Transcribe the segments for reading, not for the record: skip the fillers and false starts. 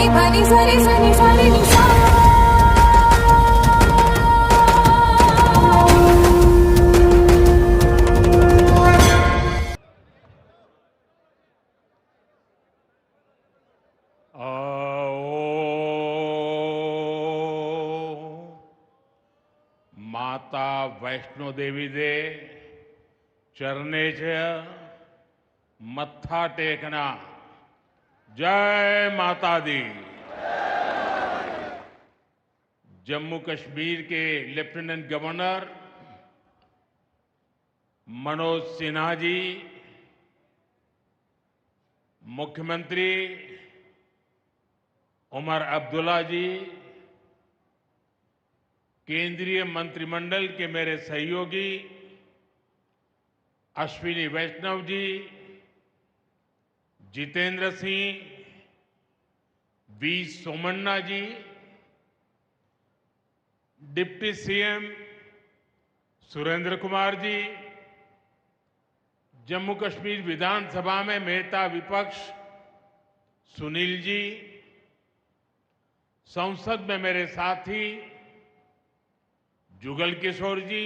नी पानी सारी सनी सारी निशा माता वैष्णो देवी दे चरणे च मत्था टेकना। जय माता दी। जम्मू कश्मीर के लेफ्टिनेंट गवर्नर मनोज सिन्हा जी, मुख्यमंत्री उमर अब्दुल्ला जी, केंद्रीय मंत्रिमंडल के मेरे सहयोगी Ashwini Vaishnaw ji, Jitendra Singh, V Somanna ji, deputy CM Surendra Kumar ji, Jammu Kashmir विधानसभा में नेता विपक्ष सुनील जी, संसद में मेरे साथी जुगल किशोर जी,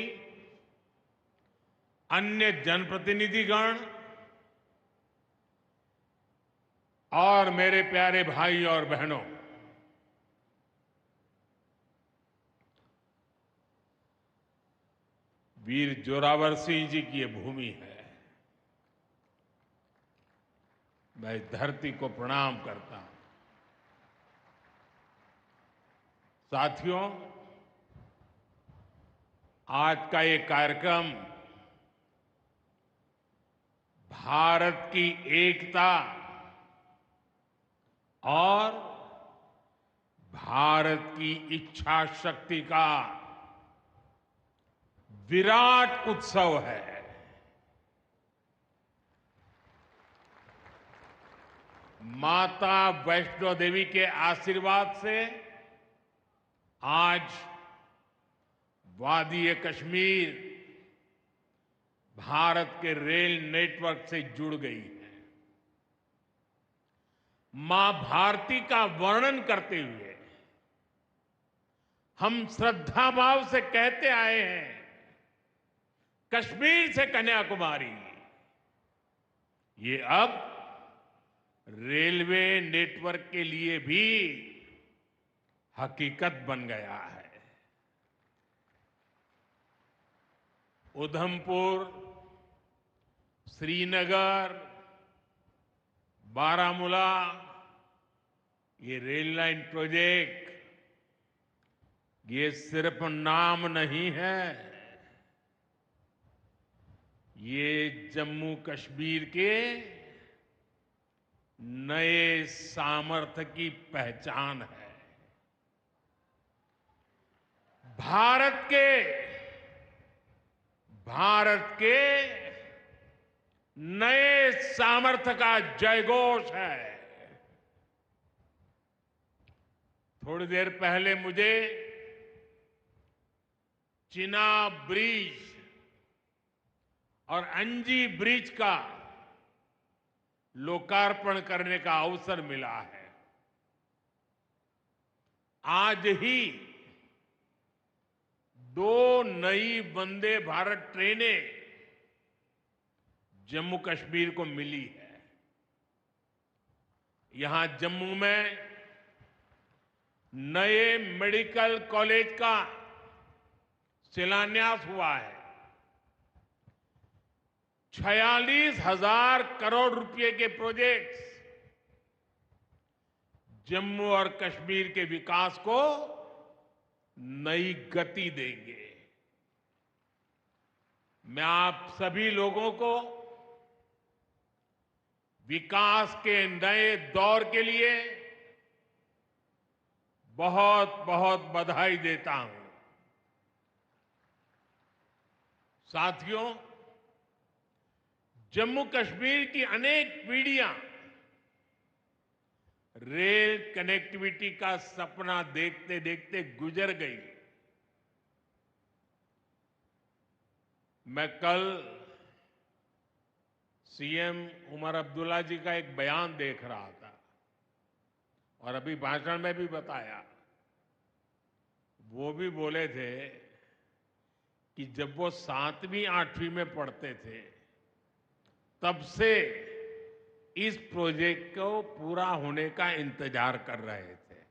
अन्य जनप्रतिनिधिगण और मेरे प्यारे भाई और बहनों, वीर जोरावर सिंह जी की ये भूमि है। मैं धरती को प्रणाम करता हूं। साथियों, आज का ये कार्यक्रम भारत की एकता और भारत की इच्छा शक्ति का विराट उत्सव है। माता वैष्णो देवी के आशीर्वाद से आज वादी कश्मीर भारत के रेल नेटवर्क से जुड़ गई है। मां भारती का वर्णन करते हुए हम श्रद्धा भाव से कहते आए हैं, कश्मीर से कन्याकुमारी। ये अब रेलवे नेटवर्क के लिए भी हकीकत बन गया है। उधमपुर, श्रीनगर, बारामूला, ये रेल लाइन प्रोजेक्ट ये सिर्फ नाम नहीं है, ये जम्मू कश्मीर के नए सामर्थ्य की पहचान है। भारत के नए सामर्थ्य का जयघोष है। थोड़ी देर पहले मुझे चिनाब ब्रिज और अंजी ब्रिज का लोकार्पण करने का अवसर मिला है। आज ही 2 नई वंदे भारत ट्रेनें जम्मू कश्मीर को मिली है। यहां जम्मू में नए मेडिकल कॉलेज का शिलान्यास हुआ है। 46,000 करोड़ रुपए के प्रोजेक्ट्स जम्मू और कश्मीर के विकास को नई गति देंगे। मैं आप सभी लोगों को विकास के नए दौर के लिए बहुत बहुत बधाई देता हूं। साथियों, जम्मू कश्मीर की अनेक पीढ़ियां रेल कनेक्टिविटी का सपना देखते देखते गुजर गई। मैं कल सीएम उमर अब्दुल्ला जी का एक बयान देख रहा था। और अभी भाषण में भी बताया, वो भी बोले थे कि जब वो 7वीं 8वीं में पढ़ते थे तब से इस प्रोजेक्ट को पूरा होने का इंतजार कर रहे थे।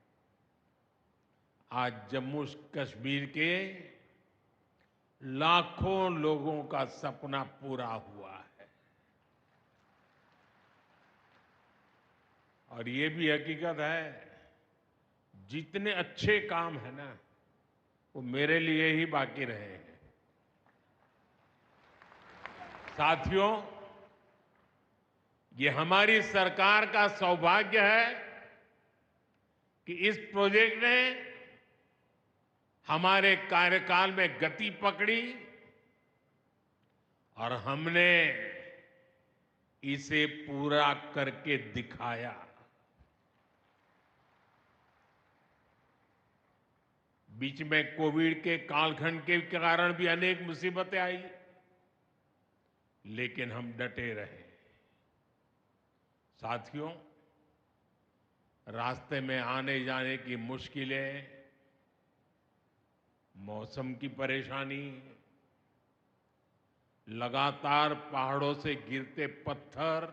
आज जम्मू कश्मीर के लाखों लोगों का सपना पूरा हुआ है। और ये भी हकीकत है, जितने अच्छे काम है ना, वो मेरे लिए ही बाकी रहे हैं। साथियों, ये हमारी सरकार का सौभाग्य है कि इस प्रोजेक्ट ने हमारे कार्यकाल में गति पकड़ी और हमने इसे पूरा करके दिखाया। बीच में कोविड के कालखंड के कारण भी अनेक मुसीबतें आई, लेकिन हम डटे रहे। साथियों, रास्ते में आने जाने की मुश्किलें, मौसम की परेशानी, लगातार पहाड़ों से गिरते पत्थर,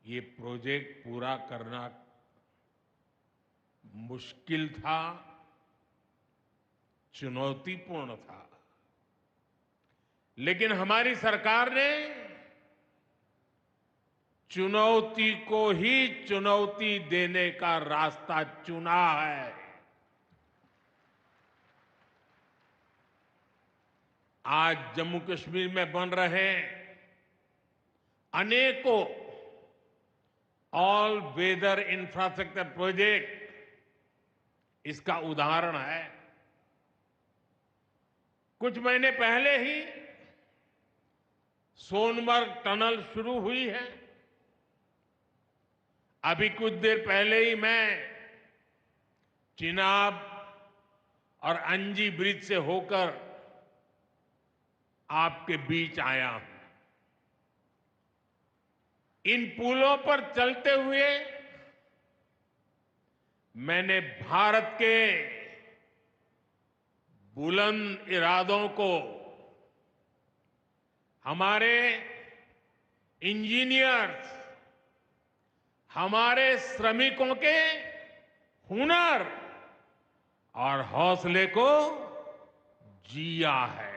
ये प्रोजेक्ट पूरा करना मुश्किल था, चुनौतीपूर्ण था। लेकिन हमारी सरकार ने चुनौती को ही चुनौती देने का रास्ता चुना है। आज जम्मू कश्मीर में बन रहे अनेकों ऑल वेदर इंफ्रास्ट्रक्चर प्रोजेक्ट इसका उदाहरण है। कुछ महीने पहले ही सोनमर्ग टनल शुरू हुई है। अभी कुछ देर पहले ही मैं चिनाब और अंजी ब्रिज से होकर आपके बीच आया हूं। इन पुलों पर चलते हुए मैंने भारत के बुलंद इरादों को, हमारे इंजीनियर्स, हमारे श्रमिकों के हुनर और हौसले को जिया है।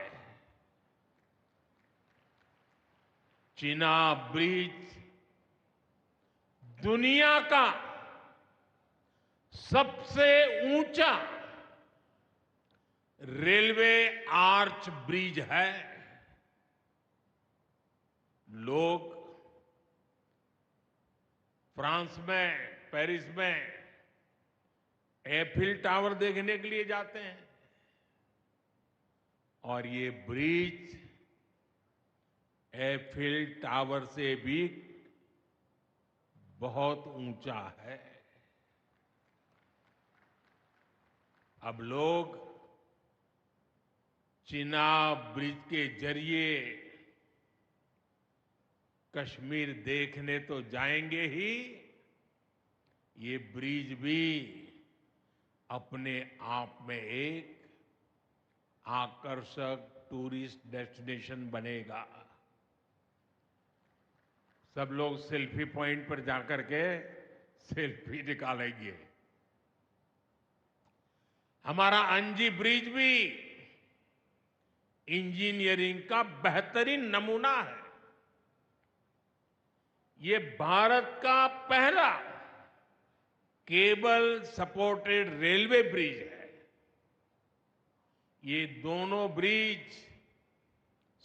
चिनाब ब्रिज दुनिया का सबसे ऊंचा रेलवे आर्च ब्रिज है। लोग फ्रांस में, पेरिस में एफिल टावर देखने के लिए जाते हैं और ये ब्रिज एफिल टावर से भी बहुत ऊंचा है। अब लोग चिनाब ब्रिज के जरिए कश्मीर देखने तो जाएंगे ही, ये ब्रिज भी अपने आप में एक आकर्षक टूरिस्ट डेस्टिनेशन बनेगा। सब लोग सेल्फी पॉइंट पर जाकर के सेल्फी निकालेंगे। हमारा अंजी ब्रिज भी इंजीनियरिंग का बेहतरीन नमूना है। ये भारत का पहला केबल सपोर्टेड रेलवे ब्रिज है। ये दोनों ब्रिज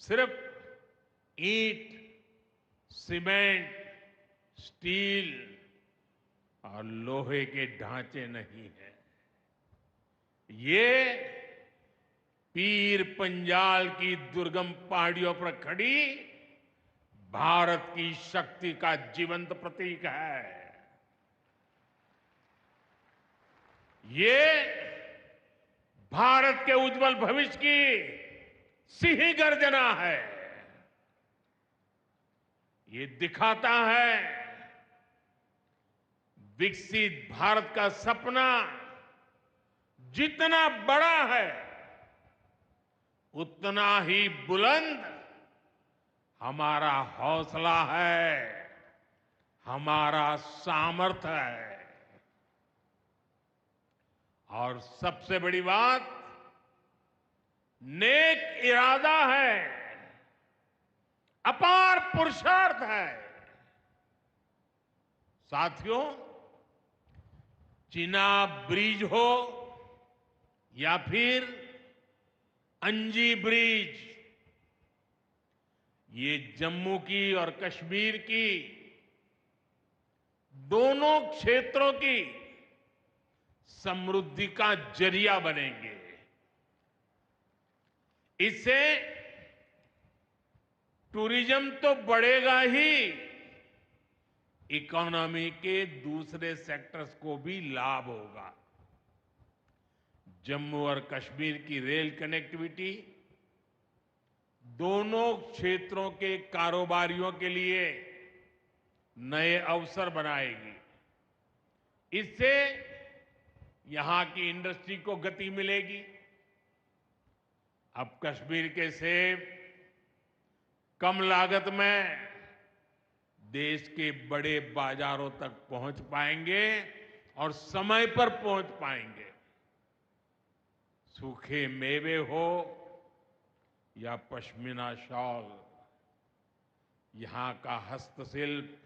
सिर्फ ईंट, सीमेंट, स्टील और लोहे के ढांचे नहीं हैं। ये पीर पंजाल की दुर्गम पहाड़ियों पर खड़ी भारत की शक्ति का जीवंत प्रतीक है। ये भारत के उज्जवल भविष्य की सिंह गर्जना है। ये दिखाता है विकसित भारत का सपना जितना बड़ा है, उतना ही बुलंद हमारा हौसला है, हमारा सामर्थ्य है। और सबसे बड़ी बात, नेक इरादा है, अपार पुरुषार्थ है। साथियों, चिनाब ब्रिज हो या फिर अंजी ब्रिज, ये जम्मू की और कश्मीर की दोनों क्षेत्रों की समृद्धि का जरिया बनेंगे। इससे टूरिज्म तो बढ़ेगा ही, इकोनॉमी के दूसरे सेक्टर्स को भी लाभ होगा। जम्मू और कश्मीर की रेल कनेक्टिविटी दोनों क्षेत्रों के कारोबारियों के लिए नए अवसर बनाएगी। इससे यहां की इंडस्ट्री को गति मिलेगी। अब कश्मीर के सेब कम लागत में देश के बड़े बाजारों तक पहुंच पाएंगे और समय पर पहुंच पाएंगे। सूखे मेवे हो या पश्मीना शॉल, यहां का हस्तशिल्प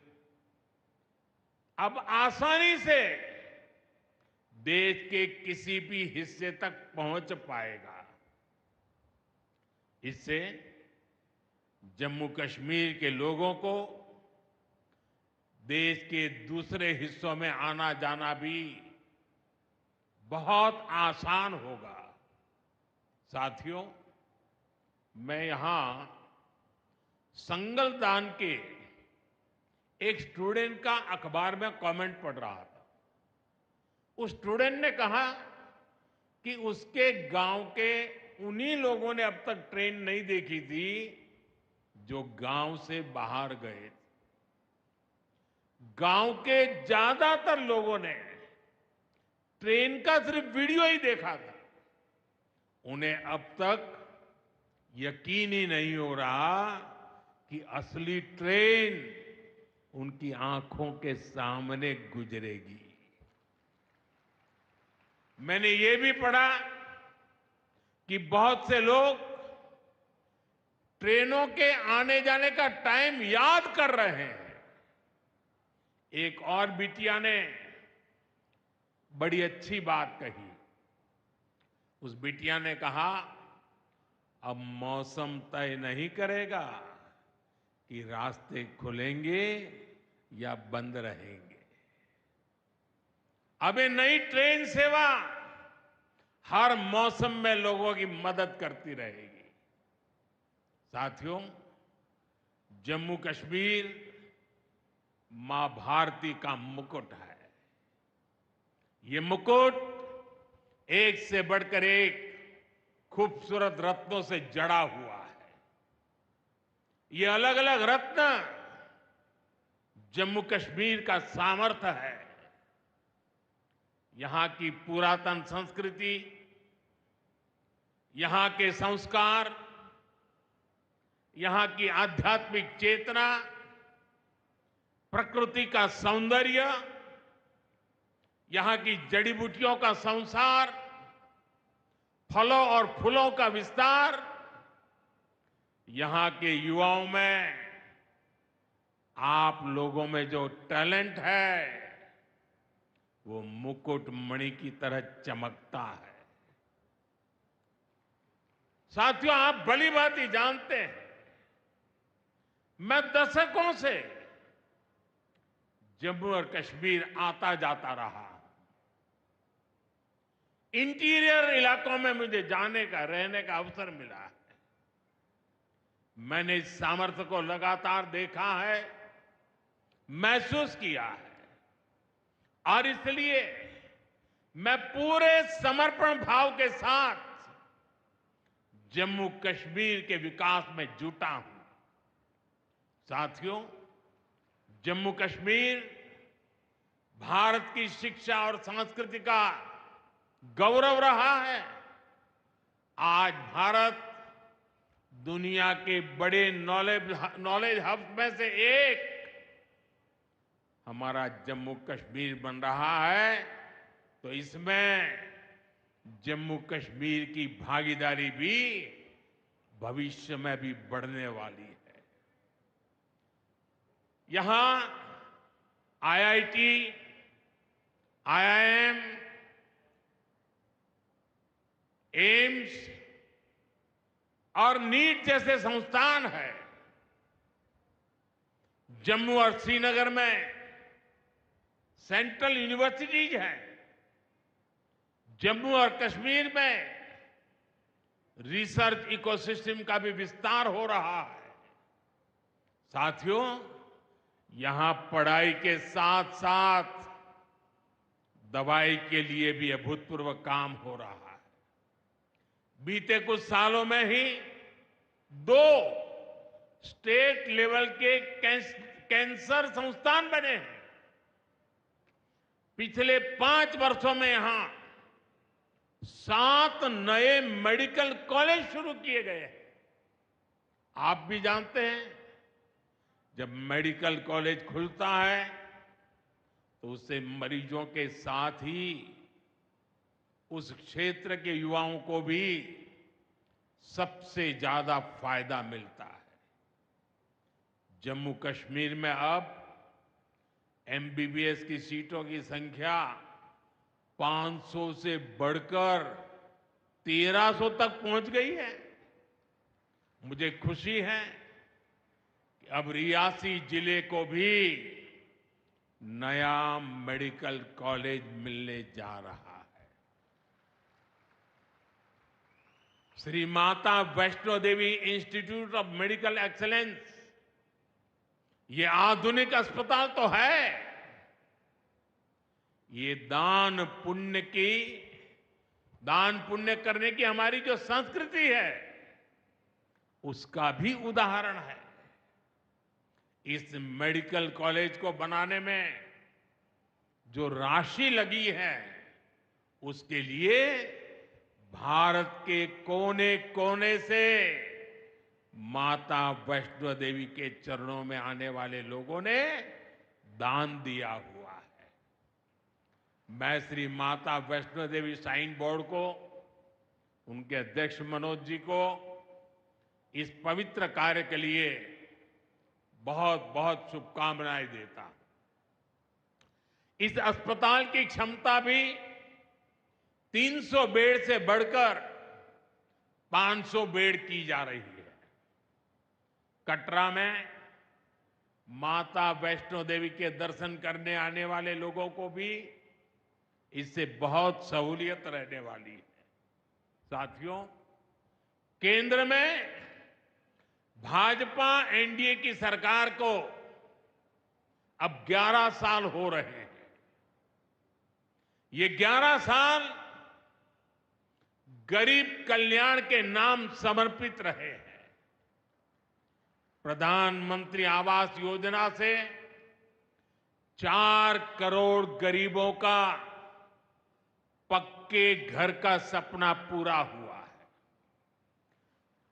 अब आसानी से देश के किसी भी हिस्से तक पहुंच पाएगा। इससे जम्मू कश्मीर के लोगों को देश के दूसरे हिस्सों में आना जाना भी बहुत आसान होगा। साथियों, मैं यहां संगलदान के एक स्टूडेंट का अखबार में कमेंट पढ़ रहा था। उस स्टूडेंट ने कहा कि उसके गांव के उन्हीं लोगों ने अब तक ट्रेन नहीं देखी थी जो गांव से बाहर गए थे। गांव के ज्यादातर लोगों ने ट्रेन का सिर्फ वीडियो ही देखा था। उन्हें अब तक यकीन ही नहीं हो रहा कि असली ट्रेन उनकी आंखों के सामने गुजरेगी। मैंने ये भी पढ़ा कि बहुत से लोग ट्रेनों के आने जाने का टाइम याद कर रहे हैं। एक और बिटिया ने बड़ी अच्छी बात कही। उस बिटिया ने कहा, अब मौसम तय नहीं करेगा कि रास्ते खुलेंगे या बंद रहेंगे। अब ये नई ट्रेन सेवा हर मौसम में लोगों की मदद करती रहेगी। साथियों, जम्मू कश्मीर मां भारती का मुकुट है। ये मुकुट एक से बढ़कर एक खूबसूरत रत्नों से जड़ा हुआ है। ये अलग अलग रत्न जम्मू कश्मीर का सामर्थ्य है। यहां की पुरातन संस्कृति, यहां के संस्कार, यहां की आध्यात्मिक चेतना, प्रकृति का सौंदर्य, यहां की जड़ी बूटियों का संसार, फलों और फूलों का विस्तार, यहां के युवाओं में, आप लोगों में जो टैलेंट है वो मुकुट मणि की तरह चमकता है। साथियों, आप भली भांति जानते हैं, मैं दशकों से जम्मू और कश्मीर आता जाता रहा। इंटीरियर इलाकों में मुझे जाने का, रहने का अवसर मिला है। मैंने इस सामर्थ्य को लगातार देखा है, महसूस किया है, और इसलिए मैं पूरे समर्पण भाव के साथ जम्मू कश्मीर के विकास में जुटा हूं। साथियों, जम्मू कश्मीर भारत की शिक्षा और संस्कृति का गौरव रहा है। आज भारत दुनिया के बड़े नॉलेज हब्स में से एक हमारा जम्मू कश्मीर बन रहा है, तो इसमें जम्मू कश्मीर की भागीदारी भी भविष्य में भी बढ़ने वाली है। यहां आईआईटी, आईआईएम, एम्स और नीट जैसे संस्थान है। जम्मू और श्रीनगर में सेंट्रल यूनिवर्सिटीज हैं। जम्मू और कश्मीर में रिसर्च इकोसिस्टम का भी विस्तार हो रहा है। साथियों, यहां पढ़ाई के साथ साथ दवाई के लिए भी अभूतपूर्व काम हो रहा है। बीते कुछ सालों में ही 2 स्टेट लेवल के कैंसर संस्थान बने हैं। पिछले 5 वर्षों में यहां 7 नए मेडिकल कॉलेज शुरू किए गए हैं। आप भी जानते हैं, जब मेडिकल कॉलेज खुलता है तो उससे मरीजों के साथ ही उस क्षेत्र के युवाओं को भी सबसे ज्यादा फायदा मिलता है। जम्मू कश्मीर में अब एमबीबीएस की सीटों की संख्या 500 से बढ़कर 1300 तक पहुंच गई है। मुझे खुशी है कि अब रियासी जिले को भी नया मेडिकल कॉलेज मिलने जा रहा है। Shri Mata Vaishno Devi institute of medical excellence, ये आधुनिक अस्पताल तो है, ये दान पुण्य करने की हमारी जो संस्कृति है उसका भी उदाहरण है। इस मेडिकल कॉलेज को बनाने में जो राशि लगी है उसके लिए भारत के कोने कोने से माता वैष्णो देवी के चरणों में आने वाले लोगों ने दान दिया हुआ है। मैं श्री माता वैष्णो देवी श्राइन बोर्ड को, उनके अध्यक्ष मनोज जी को इस पवित्र कार्य के लिए बहुत बहुत शुभकामनाएं देता हूं। इस अस्पताल की क्षमता भी 300 बेड से बढ़कर 500 बेड की जा रही है। कटरा में माता वैष्णो देवी के दर्शन करने आने वाले लोगों को भी इससे बहुत सहूलियत रहने वाली है। साथियों, केंद्र में भाजपा एनडीए की सरकार को अब 11 साल हो रहे हैं। ये 11 साल गरीब कल्याण के नाम समर्पित रहे हैं। प्रधानमंत्री आवास योजना से 4 करोड़ गरीबों का पक्के घर का सपना पूरा हुआ है।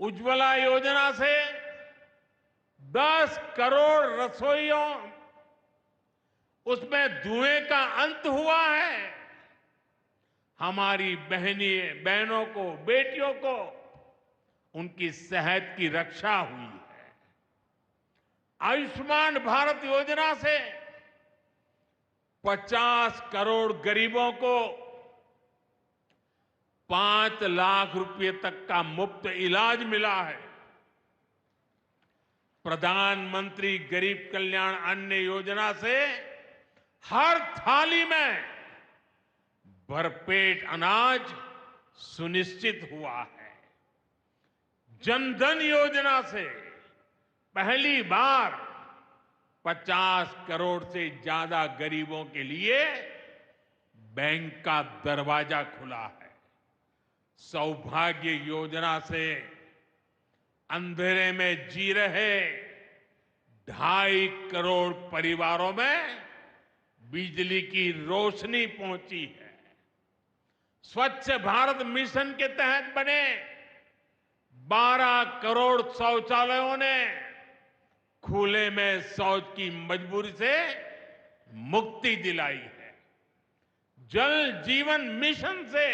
उज्ज्वला योजना से 10 करोड़ रसोइयों, उसमें धुएं का अंत हुआ है। हमारी बहनों को, बेटियों को उनकी सेहत की रक्षा हुई है। आयुष्मान भारत योजना से 50 करोड़ गरीबों को 5 लाख रुपए तक का मुफ्त इलाज मिला है। प्रधानमंत्री गरीब कल्याण अन्न योजना से हर थाली में भरपेट अनाज सुनिश्चित हुआ है। जनधन योजना से पहली बार 50 करोड़ से ज्यादा गरीबों के लिए बैंक का दरवाजा खुला है। सौभाग्य योजना से अंधेरे में जी रहे 2.5 करोड़ परिवारों में बिजली की रोशनी पहुंची है। स्वच्छ भारत मिशन के तहत बने 12 करोड़ शौचालयों ने खुले में शौच की मजबूरी से मुक्ति दिलाई है। जल जीवन मिशन से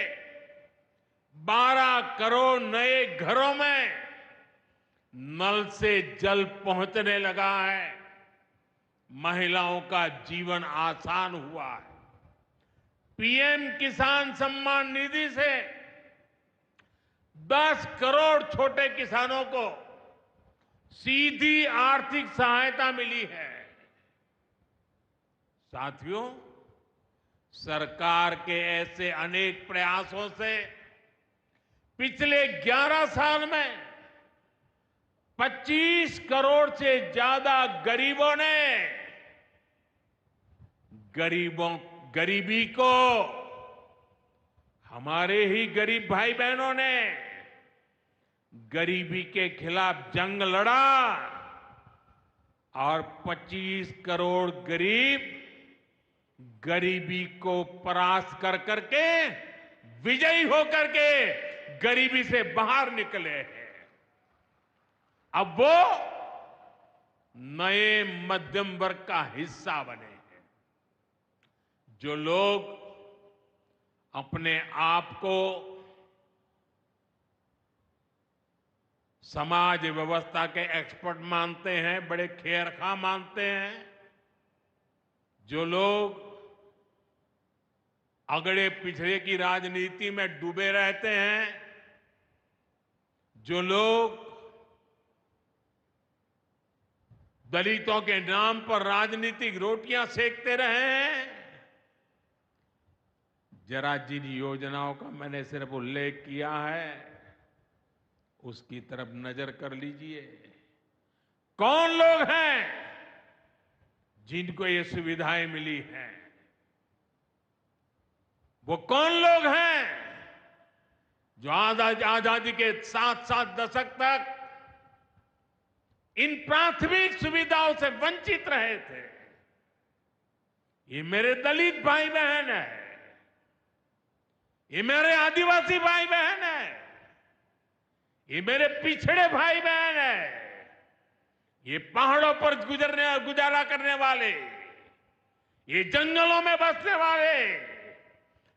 12 करोड़ नए घरों में नल से जल पहुंचने लगा है। महिलाओं का जीवन आसान हुआ है। पीएम किसान सम्मान निधि से 10 करोड़ छोटे किसानों को सीधी आर्थिक सहायता मिली है। साथियों, सरकार के ऐसे अनेक प्रयासों से पिछले 11 साल में 25 करोड़ से ज्यादा गरीबों ने गरीबी को, हमारे ही गरीब भाई बहनों ने गरीबी के खिलाफ जंग लड़ा और 25 करोड़ गरीब गरीबी को परास्त कर करके, विजयी होकर के गरीबी से बाहर निकले हैं। अब वो नए मध्यम वर्ग का हिस्सा बने हैं। जो लोग अपने आप को समाज व्यवस्था के एक्सपर्ट मानते हैं, बड़े खेरखा मानते हैं, जो लोग अगड़े पिछड़े की राजनीति में डूबे रहते हैं, जो लोग दलितों के नाम पर राजनीतिक रोटियां सेकते रहे हैं, जरा जिन योजनाओं का मैंने सिर्फ उल्लेख किया है उसकी तरफ नजर कर लीजिए। कौन लोग हैं जिनको ये सुविधाएं मिली हैं? वो कौन लोग हैं जो आजादी के 7 दशक तक इन प्राथमिक सुविधाओं से वंचित रहे थे? ये मेरे दलित भाई बहन है, ये मेरे आदिवासी भाई बहन है, ये मेरे पिछड़े भाई बहन है, ये पहाड़ों पर गुजारा करने वाले, ये जंगलों में बसने वाले,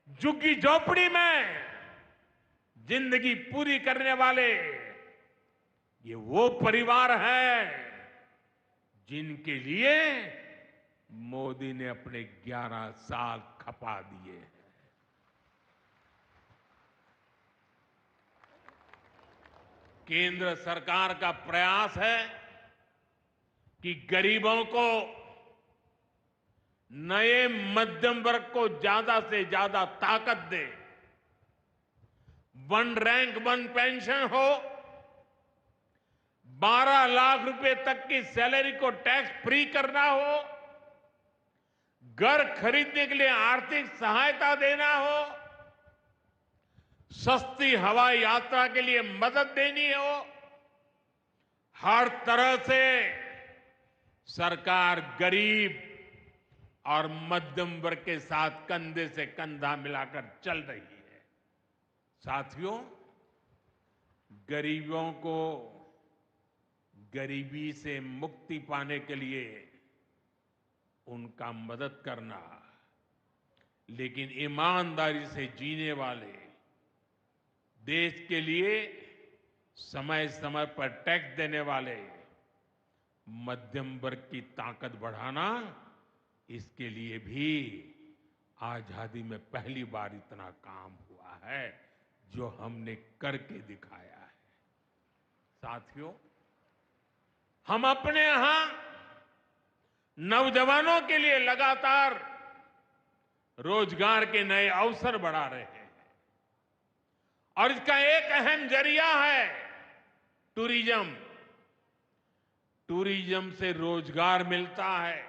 झुग्गी झोपड़ी में जिंदगी पूरी करने वाले, ये वो परिवार है जिनके लिए मोदी ने अपने 11 साल खपा दिए हैं। केंद्र सरकार का प्रयास है कि गरीबों को, नए मध्यम वर्ग को ज्यादा से ज्यादा ताकत दे। 1 रैंक 1 पेंशन हो, 12 लाख रुपए तक की सैलरी को टैक्स फ्री करना हो, घर खरीदने के लिए आर्थिक सहायता देना हो, सस्ती हवाई यात्रा के लिए मदद देनी हो, हर तरह से सरकार गरीब और मध्यम वर्ग के साथ कंधे से कंधा मिलाकर चल रही है। साथियों, गरीबों को गरीबी से मुक्ति पाने के लिए उनका मदद करना, लेकिन ईमानदारी से जीने वाले, देश के लिए समय समय पर टैक्स देने वाले मध्यम वर्ग की ताकत बढ़ाना, इसके लिए भी आजादी में पहली बार इतना काम हुआ है जो हमने करके दिखाया है। साथियों, हम अपने यहां नौजवानों के लिए लगातार रोजगार के नए अवसर बढ़ा रहे हैं और इसका एक अहम जरिया है टूरिज्म। टूरिज्म से रोजगार मिलता है,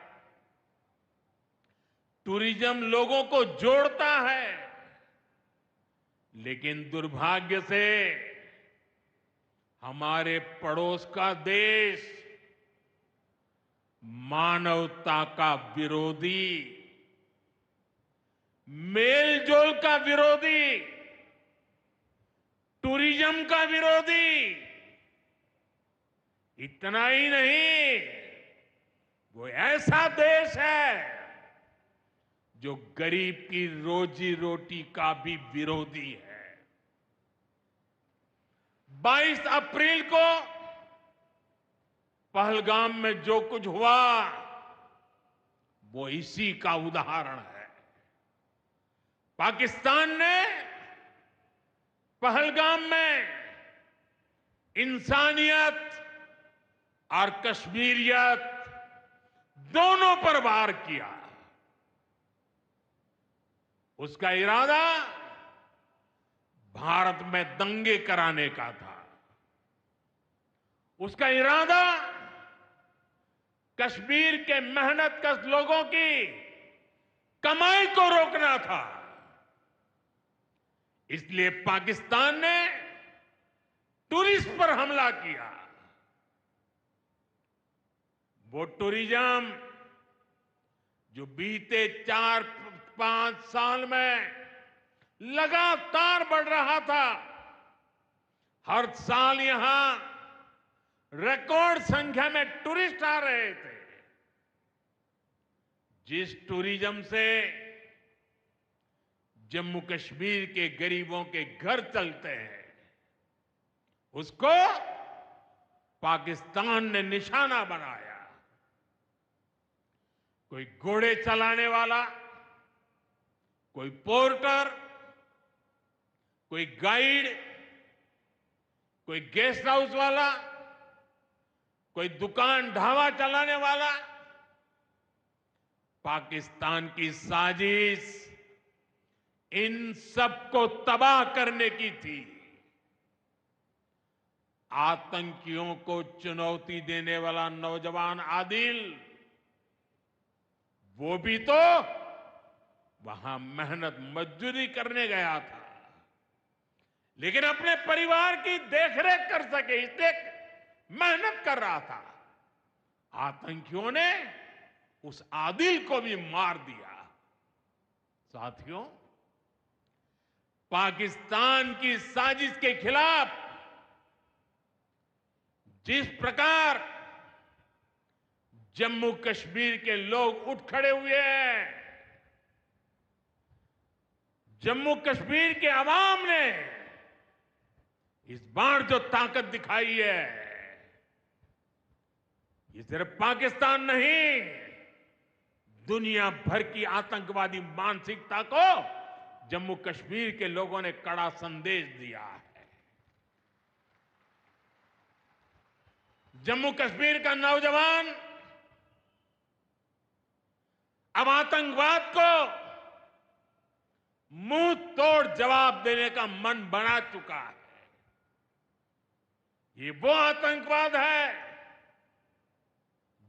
टूरिज्म लोगों को जोड़ता है, लेकिन दुर्भाग्य से हमारे पड़ोस का देश मानवता का विरोधी मेलजोल का विरोधी, टूरिज्म का विरोधी, इतना ही नहीं, वो ऐसा देश है जो गरीब की रोजी रोटी का भी विरोधी है। 22 अप्रैल को पहलगाम में जो कुछ हुआ वो इसी का उदाहरण है। पाकिस्तान ने पहलगाम में इंसानियत और कश्मीरियत दोनों पर वार किया। उसका इरादा भारत में दंगे कराने का था। उसका इरादा कश्मीर के मेहनतकश लोगों की कमाई को रोकना था। इसलिए पाकिस्तान ने टूरिस्ट पर हमला किया। वो टूरिज्म जो बीते 4-5 साल में लगातार बढ़ रहा था, हर साल यहां रिकॉर्ड संख्या में टूरिस्ट आ रहे थे। जिस टूरिज्म से जम्मू कश्मीर के गरीबों के घर चलते हैं, उसको पाकिस्तान ने निशाना बनाया। कोई घोड़े चलाने वाला, कोई पोर्टर, कोई गाइड, कोई गेस्ट हाउस वाला, कोई दुकान ढाबा चलाने वाला, पाकिस्तान की साजिश इन सबको तबाह करने की थी। आतंकियों को चुनौती देने वाला नौजवान आदिल, वो भी तो वहां मेहनत मजदूरी करने गया था, लेकिन अपने परिवार की देखरेख कर सके इसलिए मेहनत कर रहा था। आतंकियों ने उस आदिल को भी मार दिया। साथियों, पाकिस्तान की साजिश के खिलाफ जिस प्रकार जम्मू कश्मीर के लोग उठ खड़े हुए हैं, जम्मू कश्मीर के अवाम ने इस बार जो ताकत दिखाई है, ये सिर्फ पाकिस्तान नहीं, दुनिया भर की आतंकवादी मानसिकता को जम्मू कश्मीर के लोगों ने कड़ा संदेश दिया है। जम्मू कश्मीर का नौजवान अब आतंकवाद को मुंह तोड़ जवाब देने का मन बना चुका है। ये वो आतंकवाद है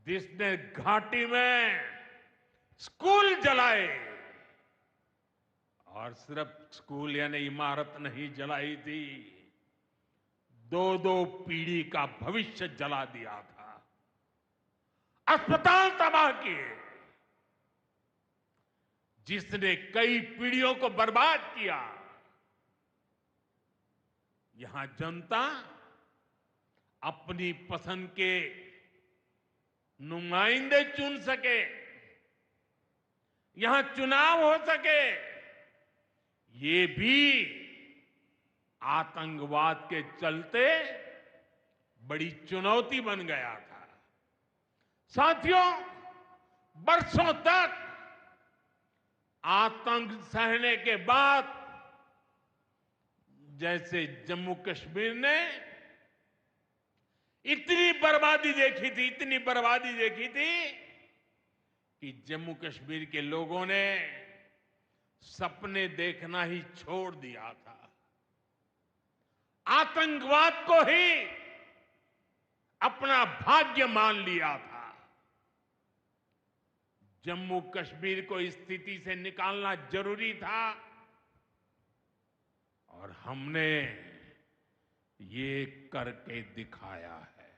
जिसने घाटी में स्कूल जलाए, और सिर्फ स्कूल यानी इमारत नहीं जलाई थी, 2-2 पीढ़ी का भविष्य जला दिया था, अस्पताल तबाह किए, जिसने कई पीढ़ियों को बर्बाद किया। यहां जनता अपनी पसंद के नुमाइंदे चुन सके, यहां चुनाव हो सके, ये भी आतंकवाद के चलते बड़ी चुनौती बन गया था। साथियों, बरसों तक आतंक सहने के बाद जैसे जम्मू कश्मीर ने इतनी बर्बादी देखी थी, इतनी बर्बादी देखी थी कि जम्मू कश्मीर के लोगों ने सपने देखना ही छोड़ दिया था। आतंकवाद को ही अपना भाग्य मान लिया था। जम्मू कश्मीर को इस स्थिति से निकालना जरूरी था, और हमने ये करके दिखाया है।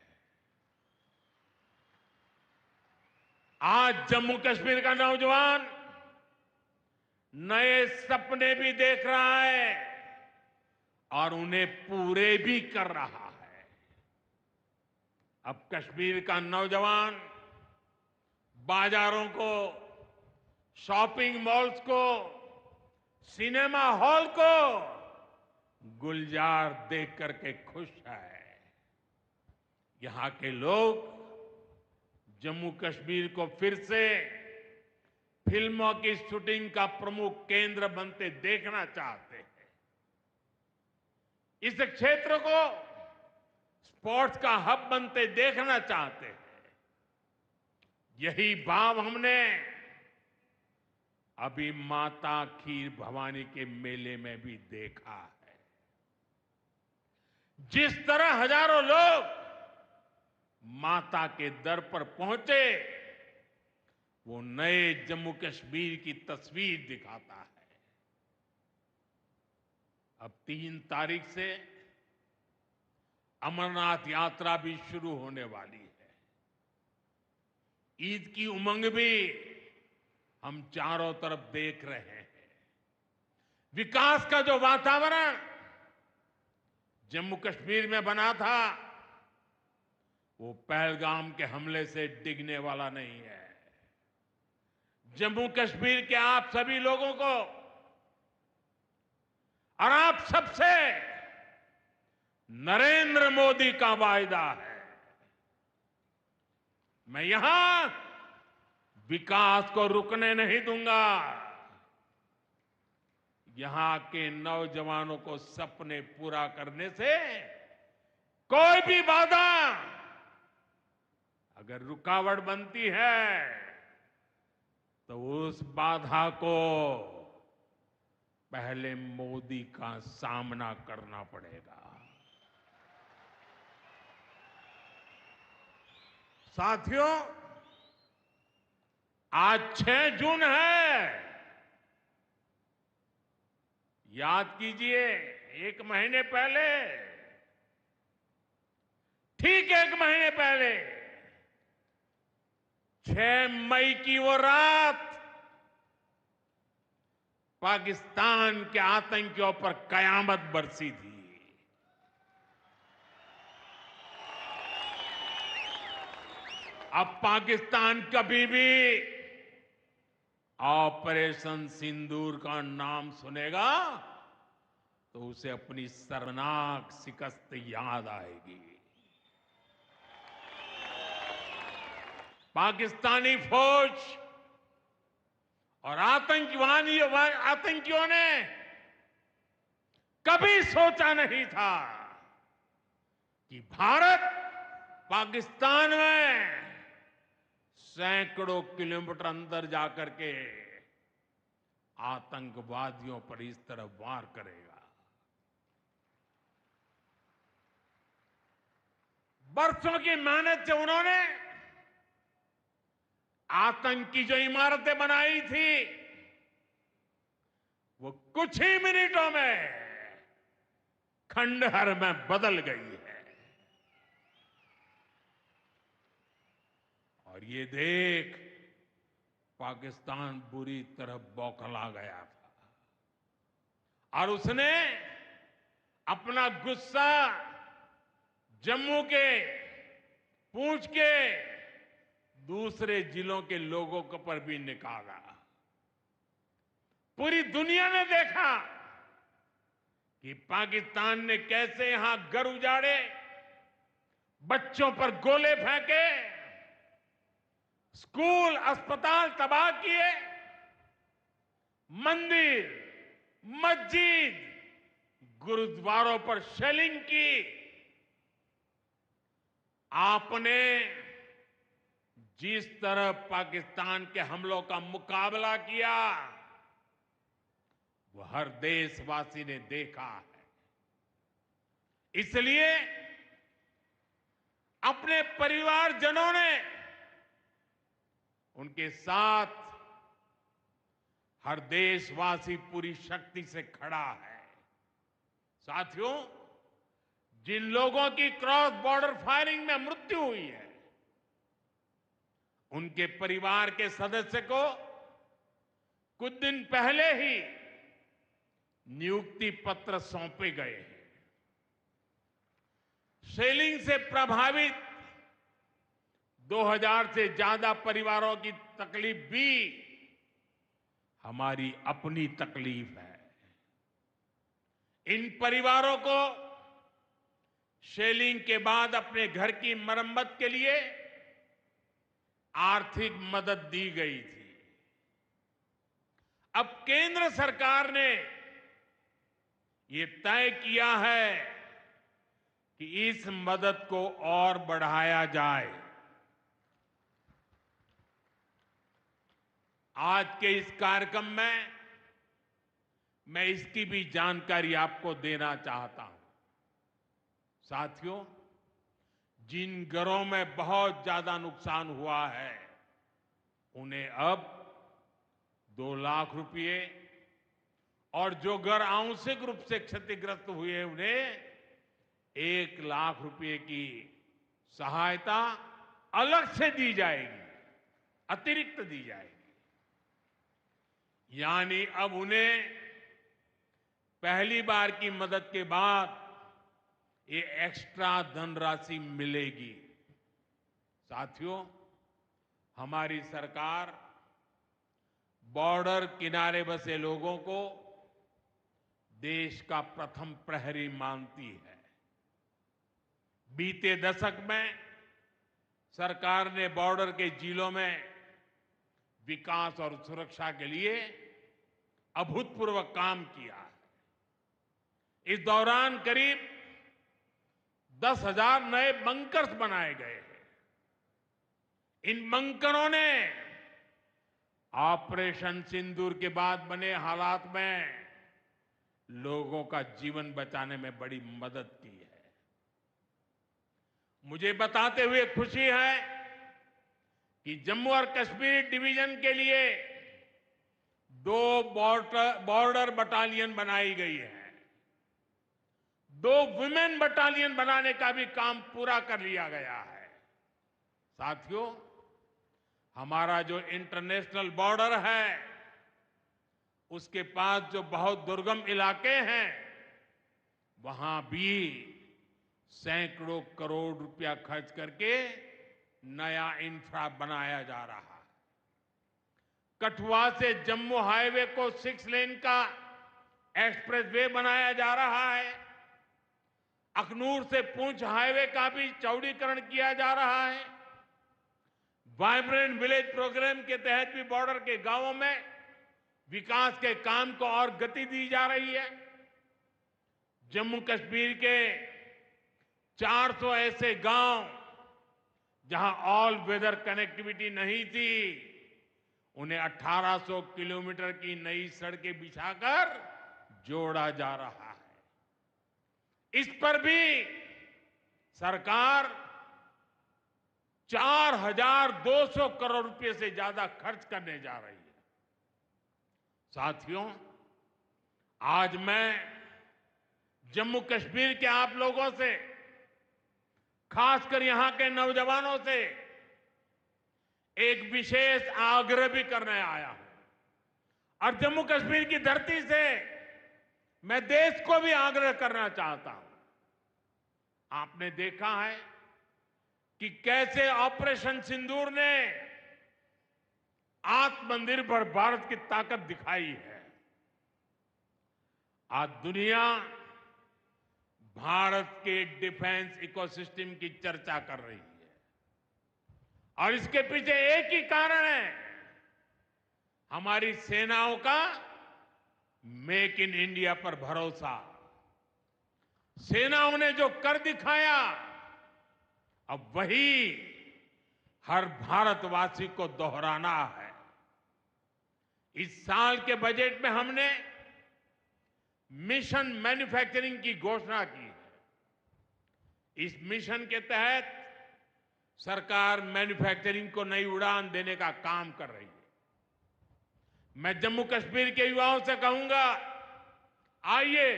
आज जम्मू कश्मीर का नौजवान नए सपने भी देख रहा है और उन्हें पूरे भी कर रहा है। अब कश्मीर का नौजवान बाजारों को, शॉपिंग मॉल्स को, सिनेमा हॉल को गुलजार देख करके खुश है। यहां के लोग जम्मू कश्मीर को फिर से फिल्मों की शूटिंग का प्रमुख केंद्र बनते देखना चाहते हैं। इस क्षेत्र को स्पोर्ट्स का हब बनते देखना चाहते हैं। यही भाव हमने अभी माता खीर भवानी के मेले में भी देखा है। जिस तरह हजारों लोग माता के दर पर पहुंचे, वो नए जम्मू कश्मीर की तस्वीर दिखाता है। अब 3 तारीख से अमरनाथ यात्रा भी शुरू होने वाली है। ईद की उमंग भी हम चारों तरफ देख रहे हैं। विकास का जो वातावरण जम्मू कश्मीर में बना था, वो पहलगाम के हमले से डिगने वाला नहीं है। जम्मू कश्मीर के आप सभी लोगों को और आप सबसे नरेंद्र मोदी का वायदा है। मैं यहां विकास को रुकने नहीं दूंगा। यहां के नौजवानों को सपने पूरा करने से कोई भी बाधा अगर रुकावट बनती है, तो उस बाधा को पहले मोदी का सामना करना पड़ेगा। साथियों, आज 6 जून है। याद कीजिए, 1 महीने पहले, ठीक 1 महीने पहले 6 मई की वो रात पाकिस्तान के आतंकियों पर कयामत बरसी थी। अब पाकिस्तान कभी भी ऑपरेशन सिंदूर का नाम सुनेगा तो उसे अपनी शर्मनाक शिकस्त याद आएगी। पाकिस्तानी फौज और आतंकियों ने कभी सोचा नहीं था कि भारत पाकिस्तान में सैकड़ों किलोमीटर अंदर जाकर के आतंकवादियों पर इस तरह वार करेगा। बरसों की मेहनत से उन्होंने आतंकी जो इमारतें बनाई थी, वो कुछ ही मिनटों में खंडहर में बदल गई है। और ये देख पाकिस्तान बुरी तरह बौखला गया था और उसने अपना गुस्सा जम्मू के, पूंछ के दूसरे जिलों के लोगों के पर भी निकाला। पूरी दुनिया ने देखा कि पाकिस्तान ने कैसे यहां घर उजाड़े, बच्चों पर गोले फेंके, स्कूल, अस्पताल तबाह किए, मंदिर, मस्जिद, गुरुद्वारों पर शेलिंग की। आपने जिस तरह पाकिस्तान के हमलों का मुकाबला किया, वो हर देशवासी ने देखा है। इसलिए अपने परिवारजनों ने उनके साथ हर देशवासी पूरी शक्ति से खड़ा है। साथियों, जिन लोगों की क्रॉस बॉर्डर फायरिंग में मृत्यु हुई है, उनके परिवार के सदस्य को कुछ दिन पहले ही नियुक्ति पत्र सौंपे गए हैं। सेलिंग से प्रभावित 2000 से ज्यादा परिवारों की तकलीफ भी हमारी अपनी तकलीफ है। इन परिवारों को सेलिंग के बाद अपने घर की मरम्मत के लिए आर्थिक मदद दी गई थी। अब केंद्र सरकार ने ये तय किया है कि इस मदद को और बढ़ाया जाए। आज के इस कार्यक्रम में मैं इसकी भी जानकारी आपको देना चाहता हूं। साथियों, जिन घरों में बहुत ज्यादा नुकसान हुआ है उन्हें अब 2 लाख रुपए और जो घर आंशिक रूप से क्षतिग्रस्त हुए उन्हें 1 लाख रुपए की सहायता अलग से दी जाएगी, अतिरिक्त दी जाएगी। यानी अब उन्हें पहली बार की मदद के बाद ये एक्स्ट्रा धनराशि मिलेगी। साथियों, हमारी सरकार बॉर्डर किनारे बसे लोगों को देश का प्रथम प्रहरी मानती है। बीते दशक में सरकार ने बॉर्डर के जिलों में विकास और सुरक्षा के लिए अभूतपूर्व काम किया है। इस दौरान करीब 10,000 नए बंकर्स बनाए गए हैं। इन बंकरों ने ऑपरेशन सिंदूर के बाद बने हालात में लोगों का जीवन बचाने में बड़ी मदद की है। मुझे बताते हुए खुशी है कि जम्मू और कश्मीर डिवीजन के लिए 2 बॉर्डर बटालियन बनाई गई है। 2 वुमेन बटालियन बनाने का भी काम पूरा कर लिया गया है। साथियों, हमारा जो इंटरनेशनल बॉर्डर है उसके पास जो बहुत दुर्गम इलाके हैं वहां भी सैकड़ों करोड़ रुपया खर्च करके नया इंफ्रा बनाया जा रहा है। कठुआ से जम्मू हाईवे को 6 लेन का एक्सप्रेसवे बनाया जा रहा है। अखनूर से पुंछ हाईवे का भी चौड़ीकरण किया जा रहा है। वाइब्रेंट विलेज प्रोग्राम के तहत भी बॉर्डर के गांवों में विकास के काम को और गति दी जा रही है। जम्मू कश्मीर के 400 ऐसे गांव जहां ऑल वेदर कनेक्टिविटी नहीं थी, उन्हें 1800 किलोमीटर की नई सड़कें बिछाकर जोड़ा जा रहा है। इस पर भी सरकार 4,200 करोड़ रुपए से ज्यादा खर्च करने जा रही है। साथियों, आज मैं जम्मू कश्मीर के आप लोगों से, खासकर यहां के नौजवानों से एक विशेष आग्रह भी करने आया हूं और जम्मू कश्मीर की धरती से मैं देश को भी आग्रह करना चाहता हूं। आपने देखा है कि कैसे ऑपरेशन सिंदूर ने आत्मनिर्भर भारत की ताकत दिखाई है। आज दुनिया भारत के डिफेंस इकोसिस्टम की चर्चा कर रही है और इसके पीछे एक ही कारण है, हमारी सेनाओं का मेक इन इंडिया पर भरोसा। सेनाओं ने जो कर दिखाया, अब वही हर भारतवासी को दोहराना है। इस साल के बजट में हमने मिशन मैन्युफैक्चरिंग की घोषणा की है। इस मिशन के तहत सरकार मैन्युफैक्चरिंग को नई उड़ान देने का काम कर रही है। मैं जम्मू कश्मीर के युवाओं से कहूंगा, आइए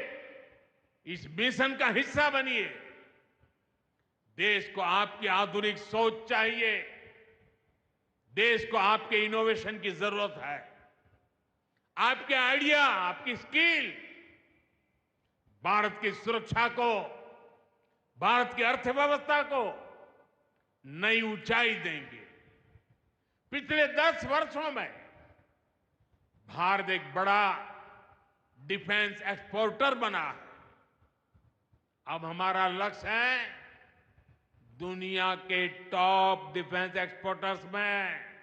इस मिशन का हिस्सा बनिए। देश को आपकी आधुनिक सोच चाहिए, देश को आपके इनोवेशन की जरूरत है। आपके आइडिया, आपकी स्किल भारत की सुरक्षा को, भारत की अर्थव्यवस्था को नई ऊंचाई देंगे। पिछले 10 वर्षों में भारत एक बड़ा डिफेंस एक्सपोर्टर बना है। अब हमारा लक्ष्य है दुनिया के टॉप डिफेंस एक्सपोर्टर्स में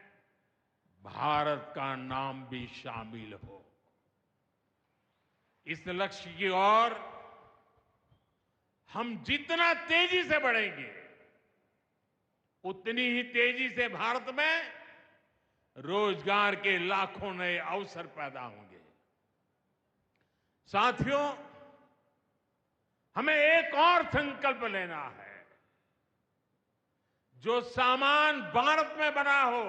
भारत का नाम भी शामिल हो। इस लक्ष्य की ओर हम जितना तेजी से बढ़ेंगे, उतनी ही तेजी से भारत में रोजगार के लाखों नए अवसर पैदा होंगे। साथियों, हमें एक और संकल्प लेना है। जो सामान भारत में बना हो,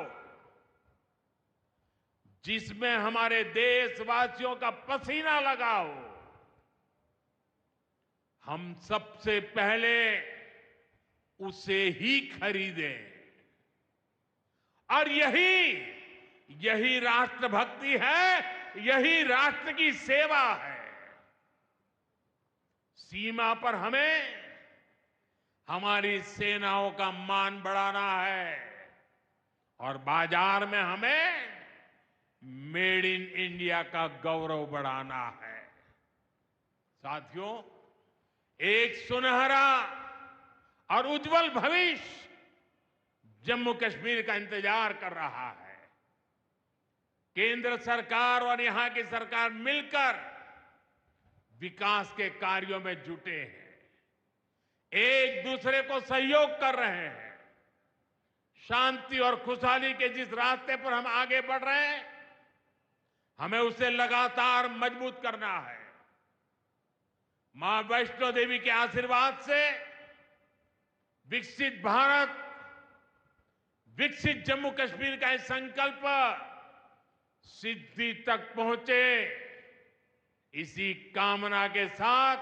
जिसमें हमारे देशवासियों का पसीना लगा हो, हम सबसे पहले उसे ही खरीदें। और यही राष्ट्रभक्ति है, यही राष्ट्र की सेवा है। सीमा पर हमें हमारी सेनाओं का मान बढ़ाना है और बाजार में हमें मेड इन इंडिया का गौरव बढ़ाना है। साथियों, एक सुनहरा और उज्जवल भविष्य जम्मू कश्मीर का इंतजार कर रहा है। केंद्र सरकार और यहां की सरकार मिलकर विकास के कार्यों में जुटे हैं, एक दूसरे को सहयोग कर रहे हैं। शांति और खुशहाली के जिस रास्ते पर हम आगे बढ़ रहे हैं, हमें उसे लगातार मजबूत करना है। मां वैष्णो देवी के आशीर्वाद से विकसित भारत, विकसित जम्मू कश्मीर का यह संकल्प सिद्धि तक पहुंचे, इसी कामना के साथ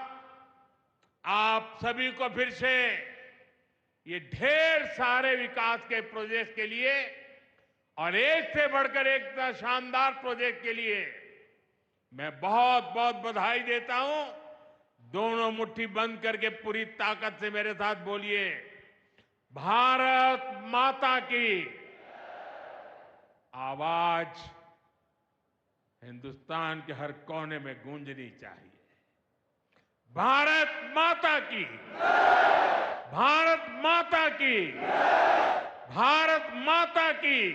आप सभी को फिर से ये ढेर सारे विकास के प्रोजेक्ट के लिए और एक से बढ़कर एक शानदार प्रोजेक्ट के लिए मैं बहुत बहुत बधाई देता हूं। दोनों मुट्ठी बंद करके पूरी ताकत से मेरे साथ बोलिए, भारत माता की। आवाज हिंदुस्तान के हर कोने में गूंजनी चाहिए। भारत माता की, भारत माता की, भारत माता की।